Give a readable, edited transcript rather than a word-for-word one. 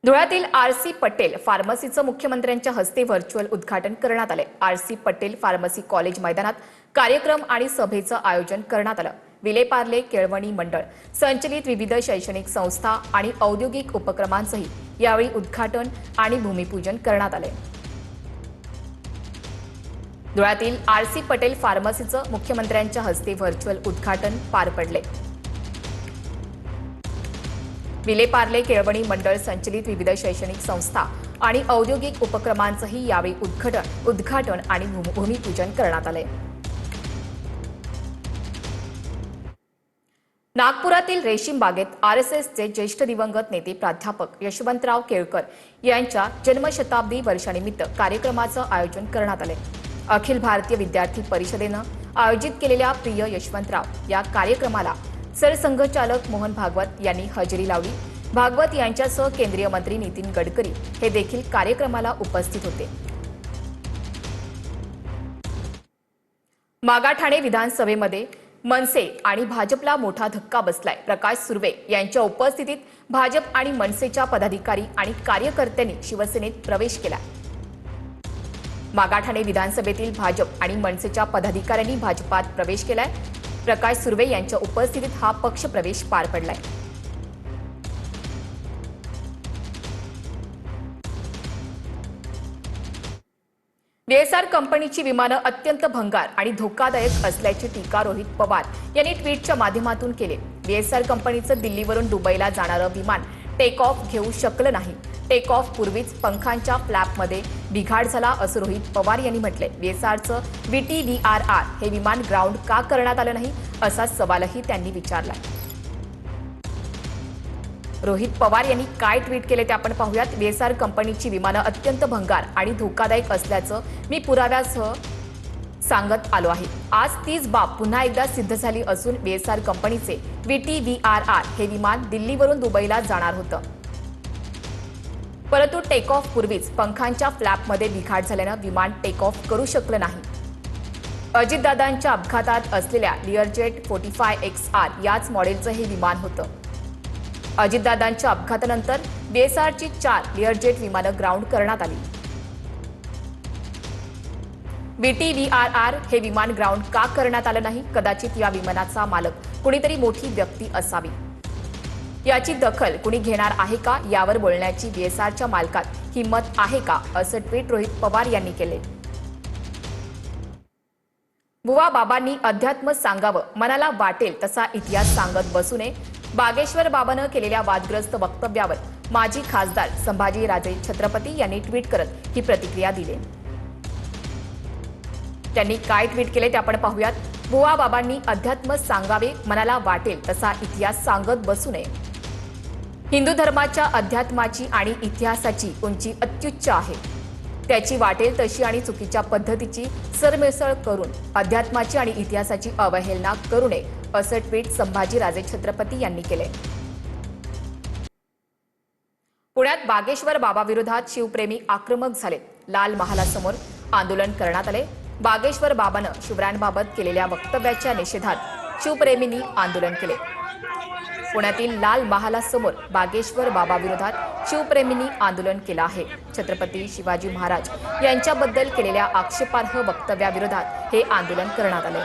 धुळ्यातील RC. Patel फार्मसीचं मुख्यमंत्र्यांच्या हस्ते virtual उद्घाटन करण्यात आले। आर.सी. पटेल फार्मसी कॉलेज मैदानात कार्यक्रम आणि सभेचं आयोजन करण्यात आलं। विलेपार्ले केळवणी मंडळ संचलित विविध शैक्षणिक संस्था आणि औद्योगिक उपक्रमांचंही यावेळी उद्घाटन आणि भूमिपूजन करण्यात आले। धुळ्यातील आर.सी. पटेल फार्मसीचं मुख्यमंत्र्यांच्या हस्ते व्हर्च्युअल उद्घाटन पार पडले। विलेपार्ले केळवणी मंडळ संचलित विविध शैक्षणिक संस्था आणि औद्योगिक उपक्रमांचंही यावेळी उद्घाटन आणि भूमिपूजन करण्यात आले। नागपुरातील रेशीम बागेत आरएसएसचे ज्येष्ठ दिवंगत नेते प्राध्यापक यशवंतराव केळकर यांच्या जन्मशताब्दी वर्षानिमित्त कार्यक्रमाचं आयोजन करण्यात आले। अखिल भारतीय विद्यार्थी परिषदेनं आयोजित केलेल्या प्रिय यशवंतराव या कार्यक्रमाला सरसंघचालक मोहन भागवत यांनी हजेरी लावली। भागवत यांच्यासह केंद्रीय मंत्री नितीन गडकरी हे देखील कार्यक्रमाला उपस्थित होते। मागाठाणे विधानसभेमध्ये मनसे आणि भाजपला मोठा धक्का बसलाय। प्रकाश सुर्वे यांच्या उपस्थितीत भाजप आणि मनसेच्या पदाधिकारी आणि कार्यकर्त्यांनी शिवसेनेत प्रवेश केला। मागाठाणे विधानसभेतील भाजप आणि मनसेच्या पदाधिकाऱ्यांनी भाजपात प्रवेश केलाय। प्रकाश सुर्वे यांच्या उपस्थितीत हा पक्ष प्रवेश पार पडलाय। बीएसआर कंपनीची विमानं अत्यंत भंगार आणि धोकादायक असल्याची टीका रोहित पवार यांनी ट्विटच्या माध्यमातून केली। बीएसआर कंपनीचं दिल्लीवरून दुबईला जाणारं विमान टेक ऑफ घेऊ शकलं नाही। टेक ऑफ पूर्वीच पंखांच्या फ्लॅपमध्ये बिघाड झाला असं रोहित पवार यांनी म्हटले। बीएसआरचं VTVRR हे विमान ग्राउंड का करण्यात आलं नाही असा सवालही त्यांनी विचारला। रोहित पवार यांनी काय ट्विट केले ते आपण पाहूयात। बीएसआर कंपनीची विमानं अत्यंत भंगार आणि धोकादायक असल्याचं मी पुराव्यासह सांगत आलो आहे। आज तीच बाब पुन्हा एकदा सिद्ध झाली असून बीएसआर कंपनीचे VTVRR हे विमान दिल्लीवरून दुबईला जाणार होतं, परंतु टेक ऑफ पूर्वीच पंखांच्या फ्लॅपमध्ये बिघाड झाल्यानं विमान टेक ऑफ करू शकलं नाही। अजितदादांच्या अपघातात असलेल्या लिअरजेट 45XR याच मॉडेलचं हे विमान होतं। अजितदादांच्या अपघातानंतर बीएसआरची 4 लिअरजेट विमानं ग्राउंड करण्यात आली। VTVRR हे विमान ग्राउंड का करण्यात आलं नाही? कदाचित या विमानाचा मालक कुणीतरी मोठी व्यक्ती असावी, याची दखल कुणी घेणार आहे का यावर बोलण्याची बीएसआरच्या मालकात हिम्मत आहे का, असं ट्विट रोहित पवार यांनी केले। बुवा बाबांनी अध्यात्म सांगावं, मनाला वाटेल तसा इतिहास सांगत बसू नये। बागेश्वर बाबांनं केलेल्या वादग्रस्त वक्तव्यावर माजी खासदार संभाजीराजे छत्रपती यांनी ट्विट करत ही प्रतिक्रिया दिली। त्यांनी काय ट्विट केले ते आपण पाहूयात। बुवा बाबांनी अध्यात्म सांगावे, मनाला वाटेल तसा इतिहास सांगत बसू नये। हिंदू धर्माच्या अध्यात्माची आणि इतिहासाची उंची अत्युच्च आहे। त्याची वाटेल तशी आणि चुकीच्या पद्धतीची सरमिसळ करून अध्यात्माची आणि इतिहासाची अवहेलना करू नये, असं ट्विट संभाजीराजे छत्रपती यांनी केले। पुण्यात बागेश्वर बाबाविरोधात शिवप्रेमी आक्रमक झाले। लाल महालासमोर आंदोलन करण्यात आले। बागेश्वर बाबानं शिवरायांबाबत केलेल्या वक्तव्याच्या निषेधात शिवप्रेमींनी आंदोलन केले। पुण्यातील लाल महालासमोर बागेश्वर बाबाविरोधात शिवप्रेमींनी आंदोलन केलं आहे। छत्रपती शिवाजी महाराज यांच्याबद्दल केलेल्या आक्षेपार्ह वक्तव्याविरोधात हे आंदोलन करण्यात आले।